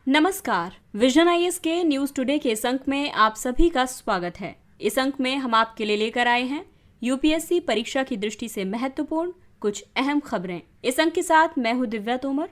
नमस्कार। Vision IAS के news today के इस अंक में आप सभी का स्वागत है। इस अंक में हम आपके लिए लेकर आए हैं यूपीएससी परीक्षा की दृष्टि से महत्वपूर्ण कुछ अहम खबरें। इस अंक के साथ मैं हूं दिव्या तोमर।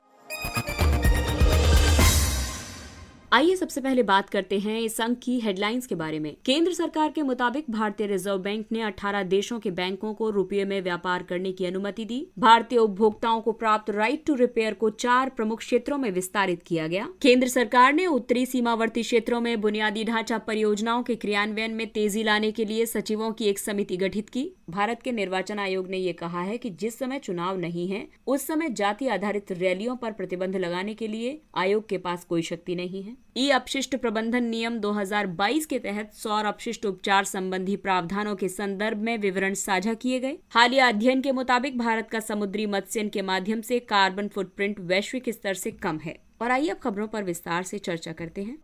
आइए सबसे पहले बात करते हैं इस अंक की हेडलाइंस के बारे में। केंद्र सरकार के मुताबिक भारतीय रिजर्व बैंक ने 18 देशों के बैंकों को रुपये में व्यापार करने की अनुमति दी। भारतीय उपभोक्ताओं को प्राप्त राइट टू रिपेयर को 4 प्रमुख क्षेत्रों में विस्तारित किया गया। केंद्र सरकार ने उत्तरी सीमावर्ती क्षेत्रों में बुनियादी ढांचा परियोजनाओं के क्रियान्वयन में तेजी लाने के लिए सचिवों की एक समिति गठित की। भारत के निर्वाचन आयोग ने ये कहा है कि जिस समय चुनाव नहीं है उस समय जाति आधारित रैलियों पर प्रतिबंध लगाने के लिए आयोग के पास कोई शक्ति नहीं है। ई अपशिष्ट प्रबंधन नियम 2022 के तहत सौर अपशिष्ट उपचार संबंधी प्रावधानों के संदर्भ में विवरण साझा किए गए। हालिया अध्ययन के मुताबिक भारत का समुद्री मत्स्यन के माध्यम से कार्बन फुटप्रिंट वैश्विक स्तर से कम है। और आइए अब खबरों पर विस्तार से चर्चा करते हैं।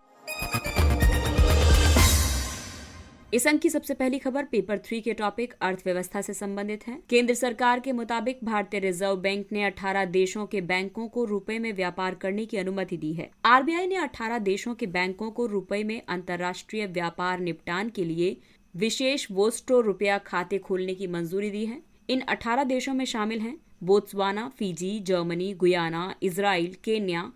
इस अंक की सबसे पहली खबर पेपर 3 के टॉपिक अर्थव्यवस्था से संबंधित है। केंद्र सरकार के मुताबिक भारतीय रिजर्व बैंक ने 18 देशों के बैंकों को रुपए में व्यापार करने की अनुमति दी है। आरबीआई ने 18 देशों के बैंकों को रुपए में अंतर्राष्ट्रीय व्यापार निपटान के लिए विशेष वोस्ट्रो रुपया खाते खोलने की मंजूरी दी है। इन 18 देशों में शामिल हैं Botswana, Fiji, Germany, Guyana, Israel, Kenya,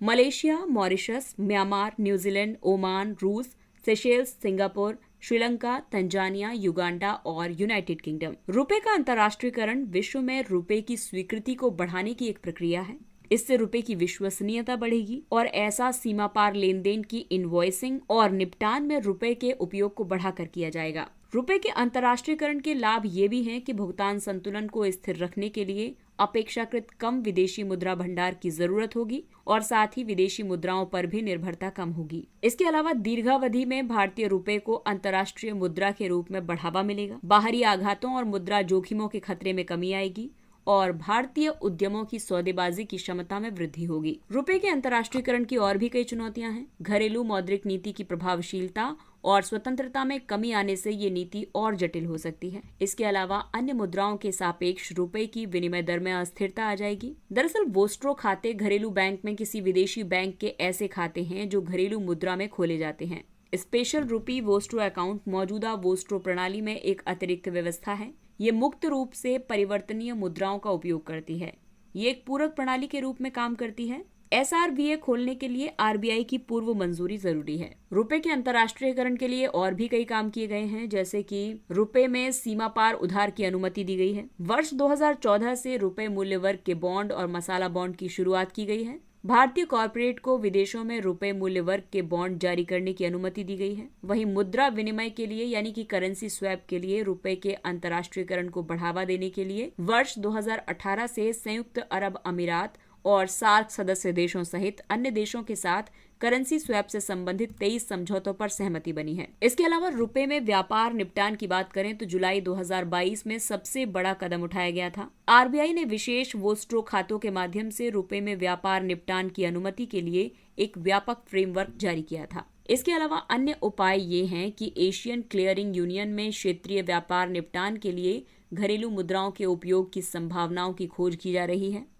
Malaysia, Mauritius, Myanmar, New Zealand, Oman, रूस, Seychelles, Singapore, Sri Lanka, Tanzania, Uganda और यूनाइटेड किंगडम। रुपए का अंतर्राष्ट्रीयकरण विश्व में रुपए की स्वीकृति को बढ़ाने की एक प्रक्रिया है। इससे रुपए की विश्वसनीयता बढ़ेगी और ऐसा सीमा पार लेन देन की इनवॉइसिंग और निपटान में रुपए के उपयोग को बढ़ाकर किया जाएगा। रुपए के अंतर्राष्ट्रीयकरण के लाभ ये भी हैं कि भुगतान संतुलन को स्थिर रखने के लिए अपेक्षाकृत कम विदेशी मुद्रा भंडार की जरूरत होगी और साथ ही विदेशी मुद्राओं पर भी निर्भरता कम होगी। इसके अलावा दीर्घावधि में भारतीय रुपए को अंतर्राष्ट्रीय मुद्रा के रूप में बढ़ावा मिलेगा। बाहरी आघातों और मुद्रा जोखिमों के खतरे में कमी आएगी और भारतीय उद्यमों की सौदेबाजी की क्षमता में वृद्धि होगी। रुपए के अंतर्राष्ट्रीयकरण की और भी कई चुनौतियां हैं। घरेलू मौद्रिक नीति की प्रभावशीलता और स्वतंत्रता में कमी आने से ये नीति और जटिल हो सकती है। इसके अलावा अन्य मुद्राओं के सापेक्ष रुपए की विनिमय दर में अस्थिरता आ जाएगी। दरअसल वोस्ट्रो खाते घरेलू बैंक में किसी विदेशी बैंक के ऐसे खाते हैं जो घरेलू मुद्रा में खोले जाते हैं। स्पेशल रूपी वोस्ट्रो अकाउंट मौजूदा वोस्ट्रो प्रणाली में एक अतिरिक्त व्यवस्था है। ये मुक्त रूप से परिवर्तनीय मुद्राओं का उपयोग करती है। ये एक पूरक प्रणाली के रूप में काम करती है। एसआरवीए खोलने के लिए आरबीआई की पूर्व मंजूरी जरूरी है। रुपए के अंतर्राष्ट्रीयकरण के लिए और भी कई काम किए गए हैं, जैसे कि रुपए में सीमा पार उधार की अनुमति दी गई है। वर्ष 2014 से रुपए मूल्य वर्ग के बॉन्ड और मसाला बॉन्ड की शुरुआत की गई है। भारतीय कॉर्पोरेट को विदेशों में रुपए मूल्य वर्ग के बॉन्ड जारी करने की अनुमति दी गई है। वहीं मुद्रा विनिमय के लिए यानी कि करेंसी स्वैप के लिए रुपए के अंतर्राष्ट्रीयकरण को बढ़ावा देने के लिए वर्ष 2018 से संयुक्त अरब अमीरात और सार्क सदस्य देशों सहित अन्य देशों के साथ करेंसी स्वैप से संबंधित 23 समझौतों पर सहमति बनी है। इसके अलावा रुपए में व्यापार निपटान की बात करें तो जुलाई 2022 में सबसे बड़ा कदम उठाया गया था। आरबीआई ने विशेष वोस्ट्रो खातों के माध्यम से रुपए में व्यापार निपटान की अनुमति के लिए एक व्यापक फ्रेमवर्क जारी किया था। इसके अलावा अन्य उपाय ये हैं कि एशियन क्लियरिंग यूनियन में क्षेत्रीय व्यापार निपटान के लिए घरेलू मुद्राओं के उपयोग की संभावनाओं की खोज की जा रही है।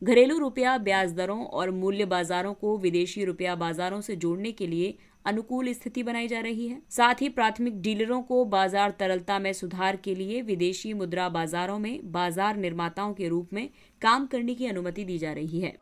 घरेलू रुपया ब्याज दरों और मूल्य बाजारों को विदेशी रुपया बाजारों से जोड़ने के लिए अनुकूल स्थिति बनाई जा रही है। साथ ही प्राथमिक डीलरों को बाजार तरलता में सुधार के लिए विदेशी मुद्रा बाजारों में बाजार निर्माताओं के रूप में काम करने की अनुमति दी जा रही है।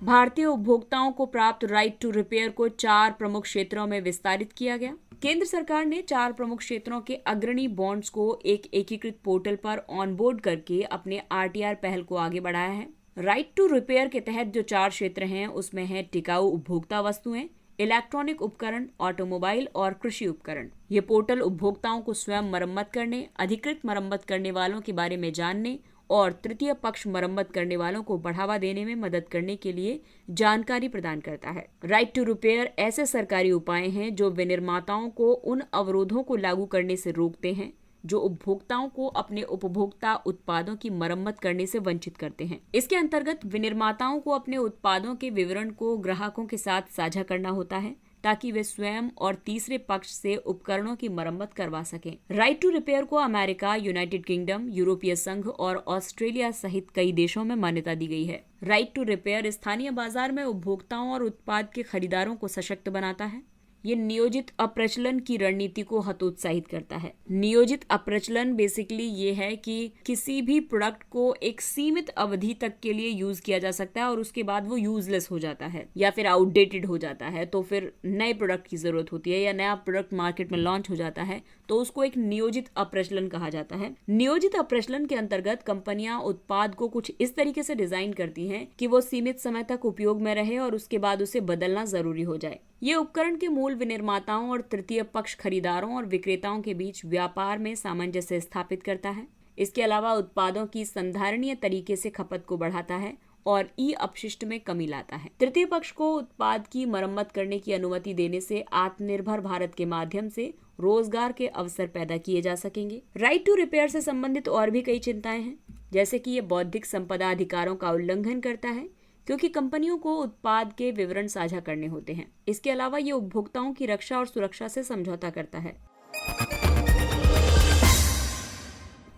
भारतीय उपभोक्ताओं को प्राप्त राइट टू रिपेयर को 4 प्रमुख क्षेत्रों में विस्तारित किया गया। केंद्र सरकार ने 4 प्रमुख क्षेत्रों के अग्रणी बॉन्ड्स को एक एकीकृत पोर्टल पर ऑनबोर्ड करके अपने आरटीआर पहल को आगे बढ़ाया है। राइट टू रिपेयर के तहत जो 4 क्षेत्र हैं उसमें है टिकाऊ उपभोक्ता वस्तुएं, इलेक्ट्रॉनिक उपकरण, ऑटोमोबाइल और कृषि उपकरण। ये पोर्टल उपभोक्ताओं को स्वयं मरम्मत करने, अधिकृत मरम्मत करने वालों के बारे में जानने और तृतीय पक्ष मरम्मत करने वालों को बढ़ावा देने में मदद करने के लिए जानकारी प्रदान करता है। राइट टू रिपेयर ऐसे सरकारी उपाय हैं जो विनिर्माताओं को उन अवरोधों को लागू करने से रोकते हैं जो उपभोक्ताओं को अपने उपभोक्ता उत्पादों की मरम्मत करने से वंचित करते हैं। इसके अंतर्गत विनिर्माताओं को अपने उत्पादों के विवरण को ग्राहकों के साथ साझा करना होता है ताकि वे स्वयं और तीसरे पक्ष से उपकरणों की मरम्मत करवा सकें। राइट टू रिपेयर को अमेरिका, यूनाइटेड किंगडम, यूरोपीय संघ और ऑस्ट्रेलिया सहित कई देशों में मान्यता दी गई है। राइट टू रिपेयर स्थानीय बाजार में उपभोक्ताओं और उत्पाद के खरीदारों को सशक्त बनाता है। ये नियोजित अप्रचलन की रणनीति को हतोत्साहित करता है। नियोजित अप्रचलन बेसिकली ये है कि किसी भी प्रोडक्ट को एक सीमित अवधि तक के लिए यूज किया जा सकता है और उसके बाद वो यूजलेस हो जाता है या फिर आउटडेटेड हो जाता है, तो फिर नए प्रोडक्ट की जरूरत होती है या नया प्रोडक्ट मार्केट में लॉन्च हो जाता है, तो उसको एक नियोजित अप्रचलन कहा जाता है। नियोजित अप्रचलन के अंतर्गत कंपनियां उत्पाद को कुछ इस तरीके से डिजाइन करती हैं कि वो सीमित समय तक उपयोग में रहे और उसके बाद उसे बदलना जरूरी हो जाए। ये उपकरण के मूल विनिर्माताओं और तृतीय पक्ष खरीदारों और विक्रेताओं के बीच व्यापार में सामंजस्य स्थापित करता है। इसके अलावा उत्पादों की संधारणीय तरीके से खपत को बढ़ाता है और ई अपशिष्ट में कमी लाता है। तृतीय पक्ष को उत्पाद की मरम्मत करने की अनुमति देने से आत्मनिर्भर भारत के माध्यम से रोजगार के अवसर पैदा किए जा सकेंगे। राइट टू रिपेयर से संबंधित और भी कई चिंताएं हैं, जैसे कि ये बौद्धिक संपदा अधिकारों का उल्लंघन करता है क्योंकि कंपनियों को उत्पाद के विवरण साझा करने होते हैं। इसके अलावा ये उपभोक्ताओं की रक्षा और सुरक्षा से समझौता करता है।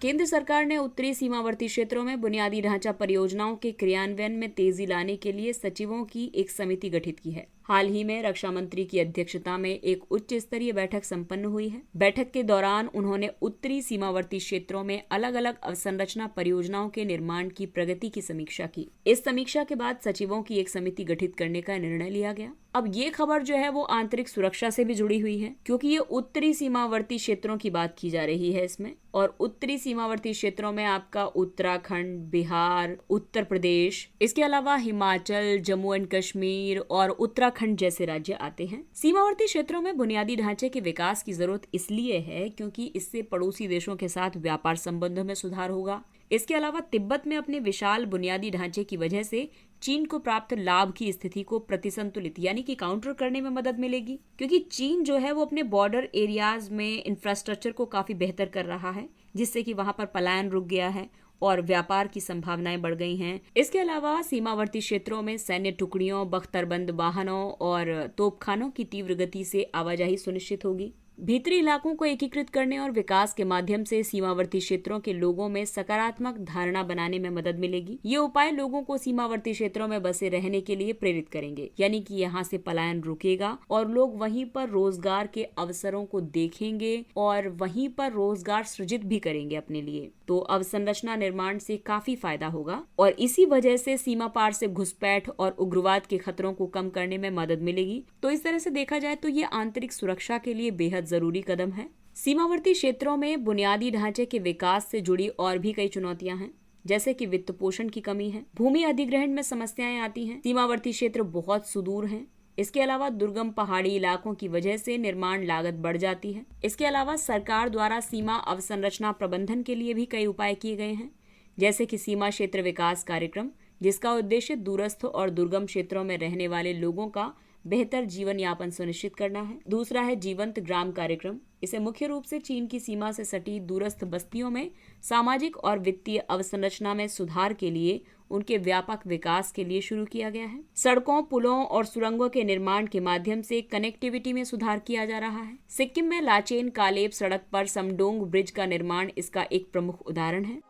केंद्र सरकार ने उत्तरी सीमावर्ती क्षेत्रों में बुनियादी ढांचा परियोजनाओं के क्रियान्वयन में तेजी लाने के लिए सचिवों की एक समिति गठित की है। हाल ही में रक्षा मंत्री की अध्यक्षता में एक उच्च स्तरीय बैठक संपन्न हुई है। बैठक के दौरान उन्होंने उत्तरी सीमावर्ती क्षेत्रों में अलग अलग अवसंरचना परियोजनाओं के निर्माण की प्रगति की समीक्षा की। इस समीक्षा के बाद सचिवों की एक समिति गठित करने का निर्णय लिया गया। अब ये खबर जो है वो आंतरिक सुरक्षा से भी जुड़ी हुई है, क्योंकि ये उत्तरी सीमावर्ती क्षेत्रों की बात की जा रही है इसमें। और उत्तरी सीमावर्ती क्षेत्रों में आपका उत्तराखंड, बिहार, उत्तर प्रदेश, इसके अलावा हिमाचल, जम्मू एंड कश्मीर और उत्तराखंड जैसे राज्य आते हैं। सीमावर्ती क्षेत्रों में बुनियादी ढांचे के विकास की जरूरत इसलिए है क्योंकि इससे पड़ोसी देशों के साथ व्यापार संबंधों में सुधार होगा। इसके अलावा तिब्बत में अपने विशाल बुनियादी ढांचे की वजह से चीन को प्राप्त लाभ की स्थिति को प्रतिसंतुलित यानी कि काउंटर करने में मदद मिलेगी, क्योंकि चीन जो है वो अपने बॉर्डर एरियाज में इंफ्रास्ट्रक्चर को काफी बेहतर कर रहा है, जिससे कि वहां पर पलायन रुक गया है और व्यापार की संभावनाएं बढ़ गई हैं। इसके अलावा सीमावर्ती क्षेत्रों में सैन्य टुकड़ियों, बख्तरबंद वाहनों और तोपखानों की तीव्र गति से आवाजाही सुनिश्चित होगी। भीतरी इलाकों को एकीकृत करने और विकास के माध्यम से सीमावर्ती क्षेत्रों के लोगों में सकारात्मक धारणा बनाने में मदद मिलेगी। ये उपाय लोगों को सीमावर्ती क्षेत्रों में बसे रहने के लिए प्रेरित करेंगे, यानी कि यहाँ से पलायन रुकेगा और लोग वहीं पर रोजगार के अवसरों को देखेंगे और वहीं पर रोजगार सृजित भी करेंगे अपने लिए। तो अवसंरचना निर्माण से काफी फायदा होगा और इसी वजह से सीमा पार से घुसपैठ और उग्रवाद के खतरों को कम करने में मदद मिलेगी। तो इस तरह से देखा जाए तो ये आंतरिक सुरक्षा के लिए बेहद जरूरी कदम है। सीमावर्ती क्षेत्रों में बुनियादी ढांचे के विकास से जुड़ी और भी कई चुनौतियां हैं, जैसे कि वित्त पोषण की कमी है, भूमि अधिग्रहण में समस्याएं आती हैं, सीमावर्ती क्षेत्र बहुत सुदूर हैं। इसके अलावा दुर्गम पहाड़ी इलाकों की वजह से निर्माण लागत बढ़ जाती है। इसके अलावा सरकार द्वारा सीमा अवसंरचना प्रबंधन के लिए भी कई उपाय किए गए हैं, जैसे कि सीमा क्षेत्र विकास कार्यक्रम, जिसका उद्देश्य दूरस्थ और दुर्गम क्षेत्रों में रहने वाले लोगों का बेहतर जीवन यापन सुनिश्चित करना है। दूसरा है जीवंत ग्राम कार्यक्रम। इसे मुख्य रूप से चीन की सीमा से सटी दूरस्थ बस्तियों में सामाजिक और वित्तीय अवसंरचना में सुधार के लिए उनके व्यापक विकास के लिए शुरू किया गया है। सड़कों, पुलों और सुरंगों के निर्माण के माध्यम से कनेक्टिविटी में सुधार किया जा रहा है। सिक्किम में लाचेन कालेब सड़क पर समडोंग ब्रिज का निर्माण इसका एक प्रमुख उदाहरण है।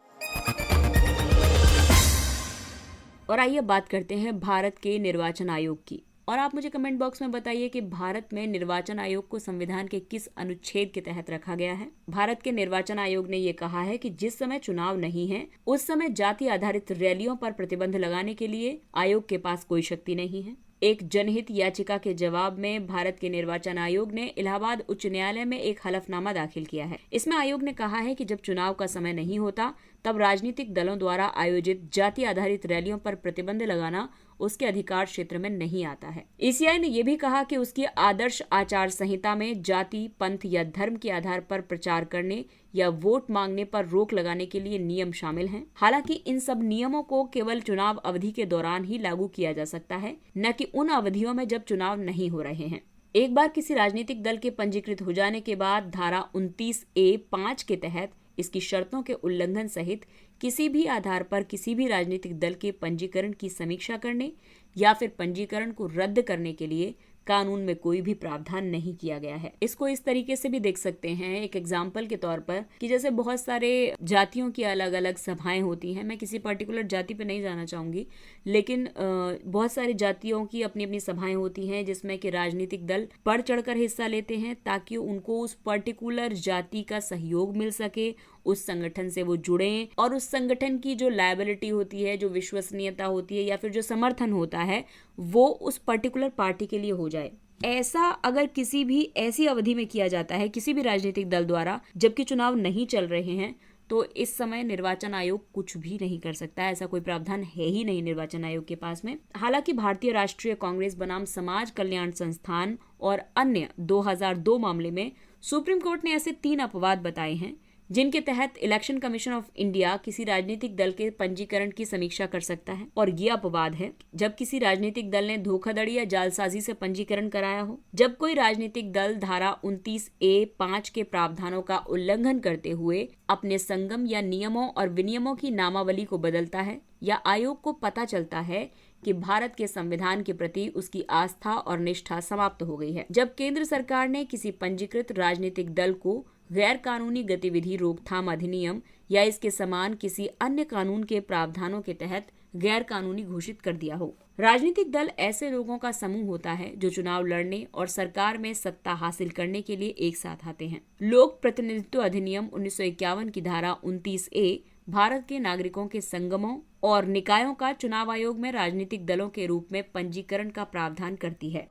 और आइए बात करते हैं भारत के निर्वाचन आयोग की। और आप मुझे कमेंट बॉक्स में बताइए कि भारत में निर्वाचन आयोग को संविधान के किस अनुच्छेद के तहत रखा गया है। भारत के निर्वाचन आयोग ने ये कहा है कि जिस समय चुनाव नहीं है उस समय जाति आधारित रैलियों पर प्रतिबंध लगाने के लिए आयोग के पास कोई शक्ति नहीं है। एक जनहित याचिका के जवाब में भारत के निर्वाचन आयोग ने इलाहाबाद उच्च न्यायालय में एक हलफनामा दाखिल किया है। इसमें आयोग ने कहा है कि जब चुनाव का समय नहीं होता तब राजनीतिक दलों द्वारा आयोजित जाति आधारित रैलियों पर प्रतिबंध लगाना उसके अधिकार क्षेत्र में नहीं आता है। ईसीआई ने यह भी कहा कि उसकी आदर्श आचार संहिता में जाति, पंथ या धर्म के आधार पर प्रचार करने या वोट मांगने पर रोक लगाने के लिए नियम शामिल हैं। हालांकि इन सब नियमों को केवल चुनाव अवधि के दौरान ही लागू किया जा सकता है, न कि उन अवधियों में जब चुनाव नहीं हो रहे हैं। एक बार किसी राजनीतिक दल के पंजीकृत हो जाने के बाद धारा 29A(5) के तहत इसकी शर्तों के उल्लंघन सहित किसी भी आधार पर किसी भी राजनीतिक दल के पंजीकरण की समीक्षा करने या फिर पंजीकरण को रद्द करने के लिए कानून में कोई भी प्रावधान नहीं किया गया है। इसको इस तरीके से भी देख सकते हैं एक एग्जाम्पल के तौर पर कि जैसे बहुत सारे जातियों की अलग अलग सभाएं होती हैं। मैं किसी पर्टिकुलर जाति पे नहीं जाना चाहूंगी, लेकिन बहुत सारी जातियों की अपनी अपनी सभाएं होती हैं जिसमें कि राजनीतिक दल बढ़ चढ़कर हिस्सा लेते हैं ताकि उनको उस पर्टिकुलर जाति का सहयोग मिल सके, उस संगठन से वो जुड़ें और उस संगठन की जो लायबिलिटी होती है, जो विश्वसनीयता होती है या फिर जो समर्थन होता है वो उस पर्टिकुलर पार्टी के लिए हो जाए। ऐसा अगर किसी भी ऐसी अवधि में किया जाता है किसी भी राजनीतिक दल द्वारा जबकि चुनाव नहीं चल रहे हैं, तो इस समय निर्वाचन आयोग कुछ भी नहीं कर सकता है। ऐसा कोई प्रावधान है ही नहीं निर्वाचन आयोग के पास में। हालांकि भारतीय राष्ट्रीय कांग्रेस बनाम समाज कल्याण संस्थान और अन्य 2002 मामले में सुप्रीम कोर्ट ने ऐसे 3 अपवाद बताए हैं जिनके तहत इलेक्शन कमीशन ऑफ इंडिया किसी राजनीतिक दल के पंजीकरण की समीक्षा कर सकता है। और ये अपवाद है जब किसी राजनीतिक दल ने धोखाधड़ी या जालसाजी से पंजीकरण कराया हो, जब कोई राजनीतिक दल धारा 29A(5) के प्रावधानों का उल्लंघन करते हुए अपने संगम या नियमों और विनियमों की नामावली को बदलता है, या आयोग को पता चलता है कि भारत के संविधान के प्रति उसकी आस्था और निष्ठा समाप्त हो गई है। जब केंद्र सरकार ने किसी पंजीकृत राजनीतिक दल को गैर कानूनी गतिविधि रोकथाम अधिनियम या इसके समान किसी अन्य कानून के प्रावधानों के तहत गैर कानूनी घोषित कर दिया हो। राजनीतिक दल ऐसे लोगों का समूह होता है जो चुनाव लड़ने और सरकार में सत्ता हासिल करने के लिए एक साथ आते हैं। लोक प्रतिनिधित्व अधिनियम 1951 की धारा 29A भारत के नागरिकों के संगमों और निकायों का चुनाव आयोग में राजनीतिक दलों के रूप में पंजीकरण का प्रावधान करती है।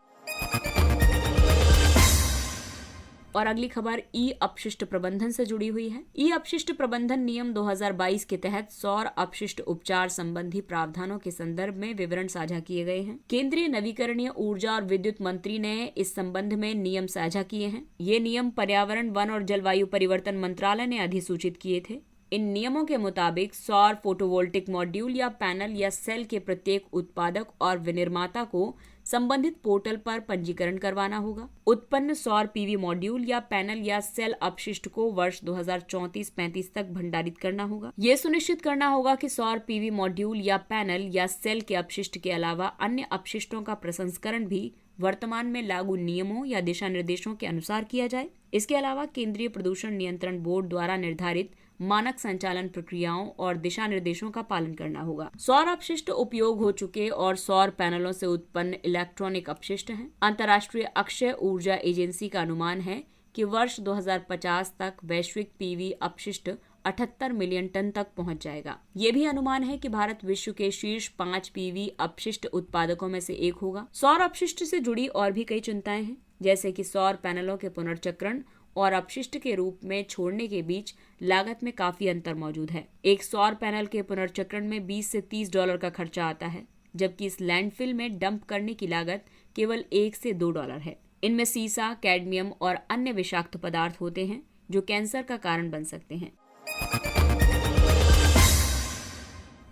और अगली खबर ई अपशिष्ट प्रबंधन से जुड़ी हुई है। ई अपशिष्ट प्रबंधन नियम 2022 के तहत सौर अपशिष्ट उपचार संबंधी प्रावधानों के संदर्भ में विवरण साझा किए गए हैं। केंद्रीय नवीकरणीय ऊर्जा और विद्युत मंत्री ने इस संबंध में नियम साझा किए हैं। ये नियम पर्यावरण, वन और जलवायु परिवर्तन मंत्रालय ने अधिसूचित किए थे। इन नियमों के मुताबिक सौर फोटोवोल्टिक मॉड्यूल या पैनल या सेल के प्रत्येक उत्पादक और विनिर्माता को संबंधित पोर्टल पर पंजीकरण करवाना होगा। उत्पन्न सौर पीवी मॉड्यूल या पैनल या सेल अपशिष्ट को वर्ष 2034-35 तक भंडारित करना होगा। ये सुनिश्चित करना होगा कि सौर पीवी मॉड्यूल या पैनल या सेल के अपशिष्ट के अलावा अन्य अपशिष्टों का प्रसंस्करण भी वर्तमान में लागू नियमों या दिशा निर्देशों के अनुसार किया जाए। इसके अलावा केंद्रीय प्रदूषण नियंत्रण बोर्ड द्वारा निर्धारित मानक संचालन प्रक्रियाओं और दिशा निर्देशों का पालन करना होगा। सौर अपशिष्ट उपयोग हो चुके और सौर पैनलों से उत्पन्न इलेक्ट्रॉनिक अपशिष्ट हैं। अंतर्राष्ट्रीय अक्षय ऊर्जा एजेंसी का अनुमान है कि वर्ष 2050 तक वैश्विक पीवी अपशिष्ट 78 मिलियन टन तक पहुंच जाएगा। ये भी अनुमान है कि भारत विश्व के शीर्ष 5 पीवी अपशिष्ट उत्पादकों में से एक होगा। सौर अपशिष्ट से जुड़ी और भी कई चिंताएं हैं, जैसे कि सौर पैनलों के पुनर्चक्रण और अपशिष्ट के रूप में छोड़ने के बीच लागत में काफी अंतर मौजूद है। एक सौर पैनल के पुनर्चक्रण में 20 से $30 का खर्चा आता है, जबकि इस लैंडफिल में डंप करने की लागत केवल $1 से $2 है। इनमें सीसा, कैडमियम और अन्य विषाक्त पदार्थ होते हैं जो कैंसर का कारण बन सकते हैं।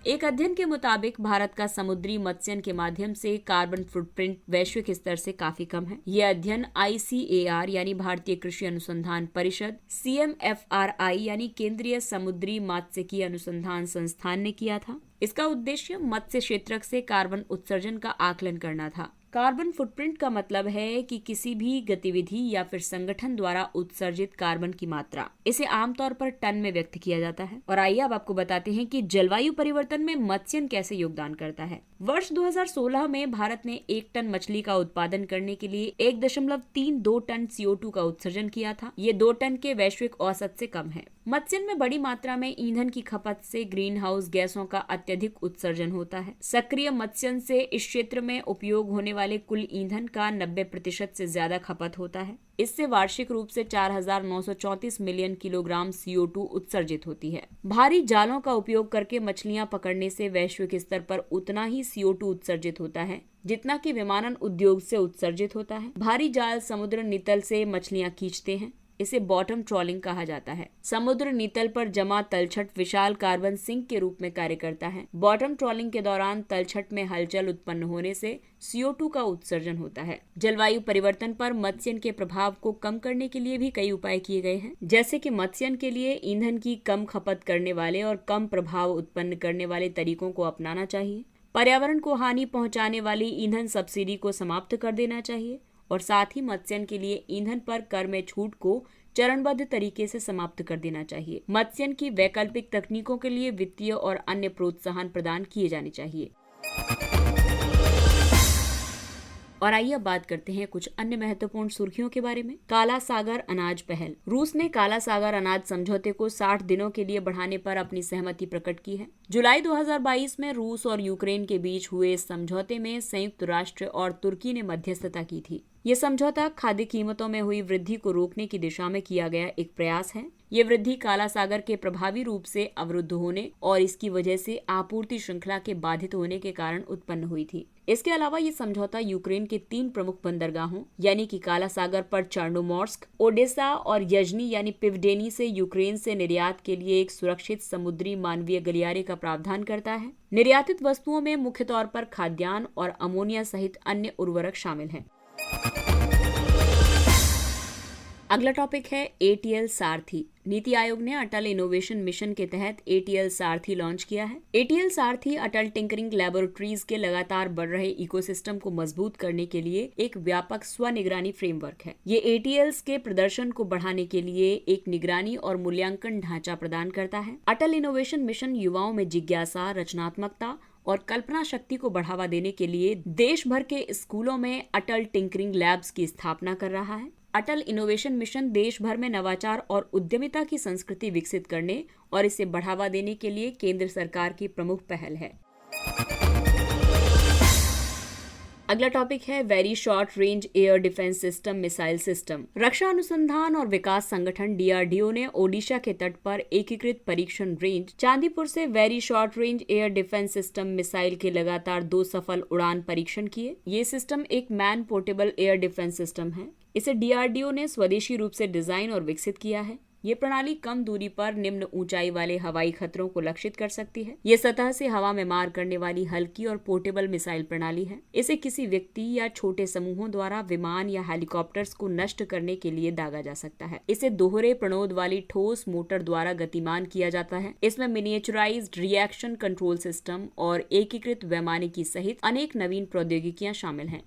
एक अध्ययन के मुताबिक भारत का समुद्री मत्स्यन के माध्यम से कार्बन फुटप्रिंट वैश्विक स्तर से काफी कम है। यह अध्ययन ICAR यानी भारतीय कृषि अनुसंधान परिषद, CMFRI यानी केंद्रीय समुद्री मात्स्यिकी अनुसंधान संस्थान ने किया था। इसका उद्देश्य मत्स्य क्षेत्र से कार्बन उत्सर्जन का आकलन करना था। कार्बन फुटप्रिंट का मतलब है कि किसी भी गतिविधि या फिर संगठन द्वारा उत्सर्जित कार्बन की मात्रा। इसे आमतौर पर टन में व्यक्त किया जाता है। और आइए अब आपको बताते हैं कि जलवायु परिवर्तन में मत्स्यन कैसे योगदान करता है। वर्ष 2016 में भारत ने 1 टन मछली का उत्पादन करने के लिए 1.32 टन CO2 का उत्सर्जन किया था। ये 2 टन के वैश्विक औसत से कम है। मत्स्यन में बड़ी मात्रा में ईंधन की खपत से ग्रीन हाउस गैसों का अत्यधिक उत्सर्जन होता है। सक्रिय मत्स्यन से इस क्षेत्र में उपयोग होने वाले कुल ईंधन का 90% से ज्यादा खपत होता है। इससे वार्षिक रूप से 4,934 मिलियन किलोग्राम CO2 उत्सर्जित होती है। भारी जालों का उपयोग करके मछलियां पकड़ने से वैश्विक स्तर पर उतना ही CO2 उत्सर्जित होता है जितना कि विमानन उद्योग से उत्सर्जित होता है। भारी जाल समुद्र नितल से मछलियां खींचते हैं। इसे बॉटम ट्रॉलिंग कहा जाता है। समुद्र नितल पर जमा तलछट विशाल कार्बन सिंक के रूप में कार्य करता है। बॉटम ट्रॉलिंग के दौरान तलछट में हलचल उत्पन्न होने से CO2 का उत्सर्जन होता है। जलवायु परिवर्तन पर मत्स्यन के प्रभाव को कम करने के लिए भी कई उपाय किए गए हैं, जैसे कि मत्स्यन के लिए ईंधन की कम खपत करने वाले और कम प्रभाव उत्पन्न करने वाले तरीकों को अपनाना चाहिए। पर्यावरण को हानि पहुंचाने वाली ईंधन सब्सिडी को समाप्त कर देना चाहिए और साथ ही मत्स्यन के लिए ईंधन पर कर में छूट को चरणबद्ध तरीके से समाप्त कर देना चाहिए। मत्स्यन की वैकल्पिक तकनीकों के लिए वित्तीय और अन्य प्रोत्साहन प्रदान किए जाने चाहिए। और आइए अब बात करते हैं कुछ अन्य महत्वपूर्ण सुर्खियों के बारे में। काला सागर अनाज पहल। रूस ने काला सागर अनाज समझौते को 60 दिनों के लिए बढ़ाने पर अपनी सहमति प्रकट की है। जुलाई 2022 में रूस और यूक्रेन के बीच हुए इस समझौते में संयुक्त राष्ट्र और तुर्की ने मध्यस्थता की थी। ये समझौता खाद्य कीमतों में हुई वृद्धि को रोकने की दिशा में किया गया एक प्रयास है। ये वृद्धि काला सागर के प्रभावी रूप से अवरुद्ध होने और इसकी वजह से आपूर्ति श्रृंखला के बाधित होने के कारण उत्पन्न हुई थी। इसके अलावा ये समझौता यूक्रेन के 3 प्रमुख बंदरगाहों यानी कि काला सागर पर चर्नोमोर्स्क, ओडेसा और यजनी यानी पिवडेनी से यूक्रेन से निर्यात के लिए एक सुरक्षित समुद्री मानवीय गलियारे का प्रावधान करता है। निर्यातित वस्तुओं में मुख्य तौर पर खाद्यान्न और अमोनिया सहित अन्य उर्वरक शामिल हैं। अगला टॉपिक है ATL सारथी। नीति आयोग ने अटल इनोवेशन मिशन के तहत ATL सारथी लॉन्च किया है। ATL सारथी अटल टिंकरिंग लैबोरेटरीज के लगातार बढ़ रहे इकोसिस्टम को मजबूत करने के लिए एक व्यापक स्वनिगरानी फ्रेमवर्क है। ये ATLs के प्रदर्शन को बढ़ाने के लिए एक निगरानी और मूल्यांकन ढांचा प्रदान करता है। अटल इनोवेशन मिशन युवाओं में जिज्ञासा, रचनात्मकता और कल्पना शक्ति को बढ़ावा देने के लिए देश भर के स्कूलों में अटल टिंकरिंग लैब्स की स्थापना कर रहा है। अटल इनोवेशन मिशन देश भर में नवाचार और उद्यमिता की संस्कृति विकसित करने और इसे बढ़ावा देने के लिए केंद्र सरकार की प्रमुख पहल है। अगला टॉपिक है very short range air defence system missile system. रक्षा अनुसंधान और विकास संगठन DRDO ने ओडिशा के तट पर एकीकृत परीक्षण रेंज चांदीपुर से very short range air defence system missile के लगातार 2 सफल उड़ान परीक्षण किए। ये सिस्टम एक man portable air defence system है। इसे DRDO ने स्वदेशी रूप से डिजाइन और विकसित किया है। ये प्रणाली कम दूरी पर निम्न ऊंचाई वाले हवाई खतरों को लक्षित कर सकती है। ये सतह से हवा में मार करने वाली हल्की और पोर्टेबल मिसाइल प्रणाली है। इसे किसी व्यक्ति या छोटे समूहों द्वारा विमान या हेलीकॉप्टर्स को नष्ट करने के लिए दागा जा सकता है। इसे दोहरे प्रणोद वाली ठोस मोटर द्वारा गतिमान किया जाता है। इसमें मिनिएचराइज्ड रिएक्शन कंट्रोल सिस्टम और एकीकृत वैमानिकी सहित अनेक नवीन प्रौद्योगिकियां शामिल हैं।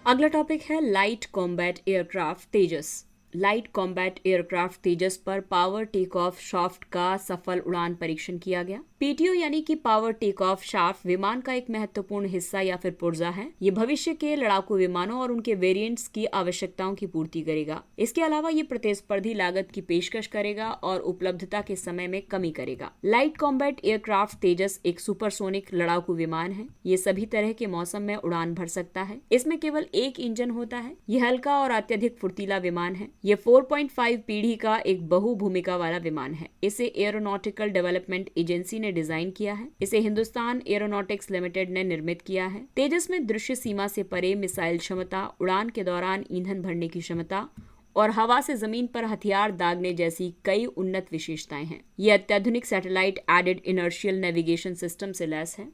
अगला टॉपिक है लाइट कॉम्बैट एयरक्राफ्ट तेजस। लाइट कॉम्बैट एयरक्राफ्ट तेजस पर पावर टेक ऑफ शाफ्ट का सफल उड़ान परीक्षण किया गया। PTO यानी कि पावर टेक ऑफ शाफ्ट विमान का एक महत्वपूर्ण हिस्सा या फिर पुर्जा है। ये भविष्य के लड़ाकू विमानों और उनके वेरिएंट्स की आवश्यकताओं की पूर्ति करेगा। इसके अलावा ये प्रतिस्पर्धी लागत की पेशकश करेगा और उपलब्धता के समय में कमी करेगा। लाइट कॉम्बैट एयरक्राफ्ट तेजस एक सुपरसोनिक लड़ाकू विमान है। ये सभी तरह के मौसम में उड़ान भर सकता है। इसमें केवल एक इंजन होता है। ये हल्का और अत्यधिक फुर्तीला विमान है। ये 4.5 पीढ़ी का एक बहु भूमिका वाला विमान है। इसे एरोनॉटिकल डेवलपमेंट एजेंसी ने डिजाइन किया है। इसे हिंदुस्तान एरोनॉटिक्स लिमिटेड ने निर्मित किया है। तेजस में दृश्य सीमा से परे मिसाइल क्षमता, उड़ान के दौरान ईंधन भरने की क्षमता और हवा से जमीन पर हथियार दागने जैसी कई उन्नत विशेषताएं हैं। ये अत्याधुनिक satellite aided inertial navigation system से लैस है।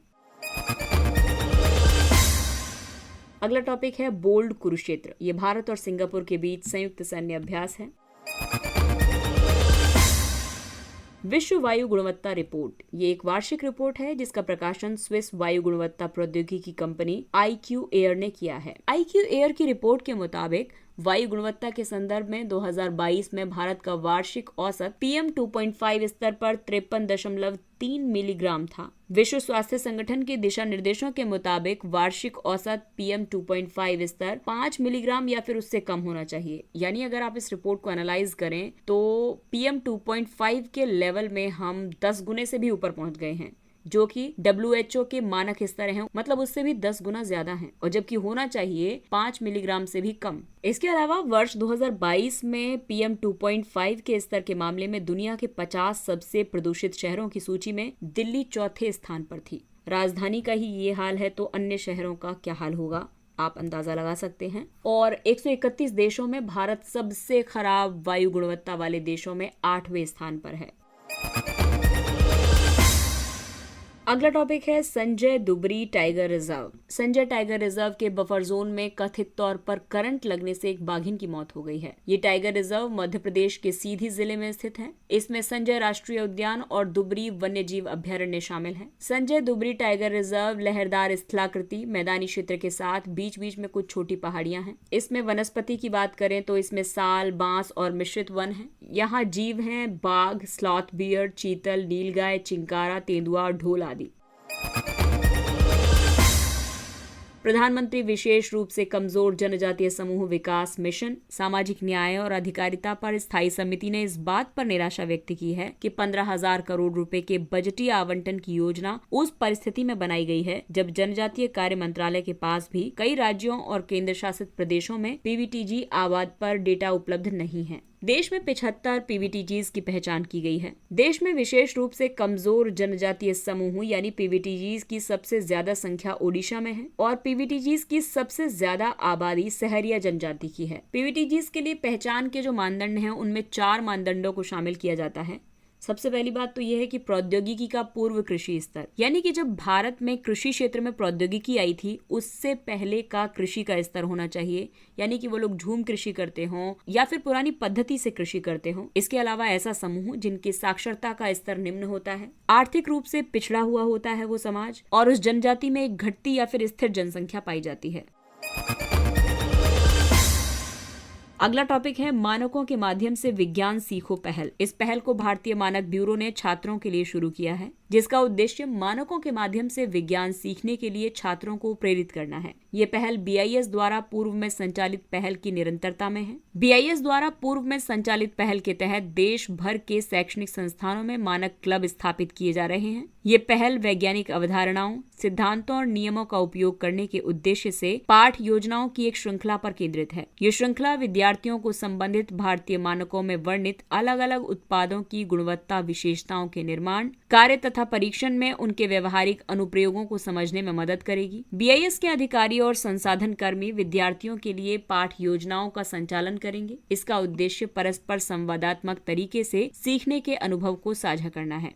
अगला टॉपिक है बोल्ड कुरुक्षेत्र। ये भारत और सिंगापुर के बीच संयुक्त सैन्य अभ्यास है। विश्व वायु गुणवत्ता रिपोर्ट। ये एक वार्षिक रिपोर्ट है जिसका प्रकाशन स्विस वायु गुणवत्ता प्रौद्योगिकी कंपनी IQ एयर ने किया है। IQ एयर की रिपोर्ट के मुताबिक वायु गुणवत्ता के संदर्भ में 2022 में भारत का वार्षिक औसत PM2.5 स्तर पर 53.3 मिलीग्राम था। विश्व स्वास्थ्य संगठन के दिशा निर्देशों के मुताबिक वार्षिक औसत PM2.5 स्तर 5 मिलीग्राम या फिर उससे कम होना चाहिए। यानी अगर आप इस रिपोर्ट को एनालाइज करें तो PM2.5 के लेवल में हम 10 गुने से भी ऊपर पहुंच गए हैं, जो कि WHO के मानक स्तर हैं, मतलब उससे भी 10 गुना ज्यादा हैं, और जबकि होना चाहिए 5 मिलीग्राम से भी कम। इसके अलावा वर्ष 2022 में PM2.5 के स्तर के मामले में दुनिया के 50 सबसे प्रदूषित शहरों की सूची में दिल्ली चौथे स्थान पर थी। राजधानी का ही ये हाल है तो अन्य शहरों का क्या हाल होगा आप अंदाजा लगा सकते हैं। और 131 देशों में भारत सबसे खराब वायु गुणवत्ता वाले देशों में 8वें स्थान पर है। अगला टॉपिक है Sanjay Dubri tiger reserve. Sanjay tiger reserve के बफर जोन में कथित तौर पर करंट लगने से एक बाघिन की मौत हो गई है। ये टाइगर रिजर्व मध्य प्रदेश के सीधी जिले में स्थित है। इसमें संजय राष्ट्रीय उद्यान और दुबरी वन्यजीव अभ्यारण्य शामिल है। संजय दुबरी टाइगर रिजर्व लहरदार स्थलाकृति मैदानी क्षेत्र के साथ बीच बीच में कुछ छोटी पहाड़ियां हैं। इसमें वनस्पति की बात करें तो इसमें साल, बांस और मिश्रित वन है। यहाँ जीव हैं बाघ, स्लॉथ बियर, चीतल, नीलगाय, चिंकारा, तेंदुआ और ढोल आदि। प्रधानमंत्री विशेष रूप से कमजोर जनजातीय समूह विकास मिशन सामाजिक न्याय और अधिकारिता पर स्थायी समिति ने इस बात पर निराशा व्यक्त की है कि 15,000 करोड़ रुपए के बजटीय आवंटन की योजना उस परिस्थिति में बनाई गई है जब जनजातीय कार्य मंत्रालय के पास भी कई राज्यों और केंद्र शासित प्रदेशों में पीवीटीजी आबाद पर डेटा उपलब्ध नहीं है। देश में 75 पीवीटीजीज की पहचान की गई है। देश में विशेष रूप से कमजोर जनजातीय समूह यानी पीवीटीजीज की सबसे ज्यादा संख्या ओडिशा में है और पीवीटीजीज की सबसे ज्यादा आबादी सहरिया जनजाति की है। पीवीटीजीज के लिए पहचान के जो मानदंड हैं उनमें 4 मानदंडों को शामिल किया जाता है। सबसे पहली बात तो यह है कि प्रौद्योगिकी का पूर्व कृषि स्तर, यानी कि जब भारत में कृषि क्षेत्र में प्रौद्योगिकी आई थी उससे पहले का कृषि का स्तर होना चाहिए, यानी कि वो लोग झूम कृषि करते हों या फिर पुरानी पद्धति से कृषि करते हों। इसके अलावा ऐसा समूह जिनकी साक्षरता का स्तर निम्न होता है, आर्थिक रूप से पिछड़ा हुआ होता है वो समाज, और उस जनजाति में एक घटती या फिर स्थिर जनसंख्या पाई जाती है। अगला टॉपिक है मानकों के माध्यम से विज्ञान सीखो पहल। इस पहल को भारतीय मानक ब्यूरो ने छात्रों के लिए शुरू किया है, जिसका उद्देश्य मानकों के माध्यम से विज्ञान सीखने के लिए छात्रों को प्रेरित करना है। ये पहल बीआईएस द्वारा पूर्व में संचालित पहल की निरंतरता में है। बीआईएस द्वारा पूर्व में संचालित पहल के तहत देश भर के शैक्षणिक संस्थानों में मानक क्लब स्थापित किए जा रहे हैं। ये पहल वैज्ञानिक अवधारणाओं, सिद्धांतों और नियमों का उपयोग करने के उद्देश्य से पाठ योजनाओं की एक श्रृंखला पर केंद्रित है। ये श्रृंखला विद्यार्थियों को संबंधित भारतीय मानकों में वर्णित अलग अलग उत्पादों की गुणवत्ता विशेषताओं के निर्माण, कार्य तथा परीक्षण में उनके व्यवहारिक अनुप्रयोगों को समझने में मदद करेगी। बीआईएस के अधिकारी और संसाधन कर्मी विद्यार्थियों के लिए पाठ योजनाओं का संचालन करेंगे। इसका उद्देश्य परस्पर संवादात्मक तरीके से सीखने के अनुभव को साझा करना है।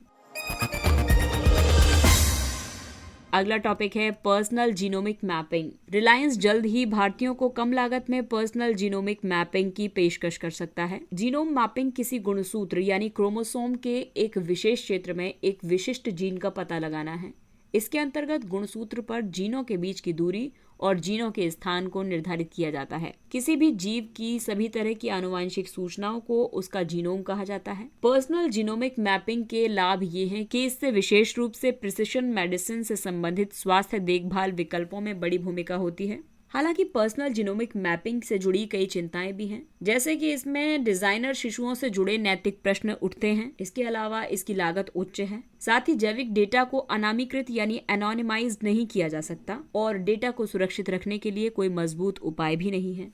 अगला टॉपिक है पर्सनल जीनोमिक मैपिंग। रिलायंस जल्द ही भारतीयों को कम लागत में पर्सनल जीनोमिक मैपिंग की पेशकश कर सकता है। जीनोम मैपिंग किसी गुणसूत्र यानी क्रोमोसोम के एक विशेष क्षेत्र में एक विशिष्ट जीन का पता लगाना है। इसके अंतर्गत गुणसूत्र पर जीनों के बीच की दूरी और जीनों के स्थान को निर्धारित किया जाता है। किसी भी जीव की सभी तरह की आनुवंशिक सूचनाओं को उसका जीनोम कहा जाता है। पर्सनल जीनोमिक मैपिंग के लाभ ये हैं कि इससे विशेष रूप से प्रिसिशन मेडिसिन से संबंधित स्वास्थ्य देखभाल विकल्पों में बड़ी भूमिका होती है। हालांकि पर्सनल जीनोमिक मैपिंग से जुड़ी कई चिंताएं भी हैं, जैसे कि इसमें डिजाइनर शिशुओं से जुड़े नैतिक प्रश्न उठते हैं। इसके अलावा इसकी लागत उच्च है। साथ ही जैविक डेटा को अनामीकृत यानी एनोनिमाइज्ड नहीं किया जा सकता और डेटा को सुरक्षित रखने के लिए कोई मजबूत उपाय भी नहीं है।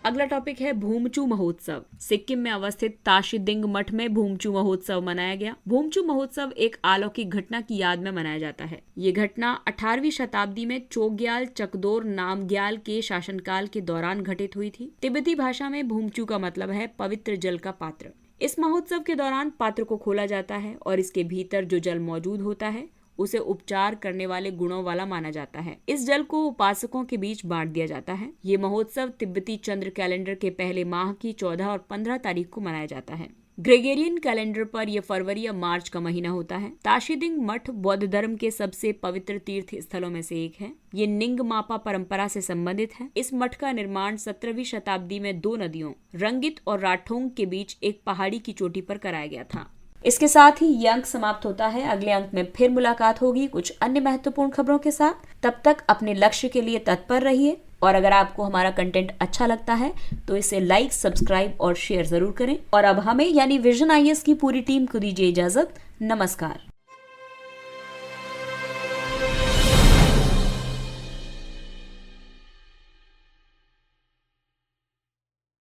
अगला टॉपिक है भूमचू महोत्सव। सिक्किम में अवस्थित ताशीदिंग मठ में भूमचू महोत्सव मनाया गया। भूमचू महोत्सव एक अलौकिक घटना की याद में मनाया जाता है। ये घटना 18वीं शताब्दी में चोग्याल चकदोर नामग्याल के शासनकाल के दौरान घटित हुई थी। तिब्बती भाषा में भूमचू का मतलब है पवित्र जल का पात्र। इस महोत्सव के दौरान पात्र को खोला जाता है और इसके भीतर जो जल मौजूद होता है उसे उपचार करने वाले गुणों वाला माना जाता है। इस जल को उपासकों के बीच बांट दिया जाता है। ये महोत्सव तिब्बती चंद्र कैलेंडर के पहले माह की 14 और 15 तारीख को मनाया जाता है। ग्रेगोरियन कैलेंडर पर यह फरवरी या मार्च का महीना होता है। ताशीदिंग मठ बौद्ध धर्म के सबसे पवित्र तीर्थ स्थलों में से एक है। ये निंग मापा परंपरा से संबंधित है। इस मठ का निर्माण 17वीं शताब्दी में 2 नदियों रंगित और राठोंग के बीच एक पहाड़ी की चोटी पर कराया गया था। इसके साथ ही ये अंक समाप्त होता है। अगले अंक में फिर मुलाकात होगी कुछ अन्य महत्वपूर्ण खबरों के साथ। तब तक अपने लक्ष्य के लिए तत्पर रहिए और अगर आपको हमारा कंटेंट अच्छा लगता है तो इसे लाइक, सब्सक्राइब और शेयर जरूर करें। और अब हमें यानी विजन आईएएस की पूरी टीम को दीजिए इजाजत। नमस्कार।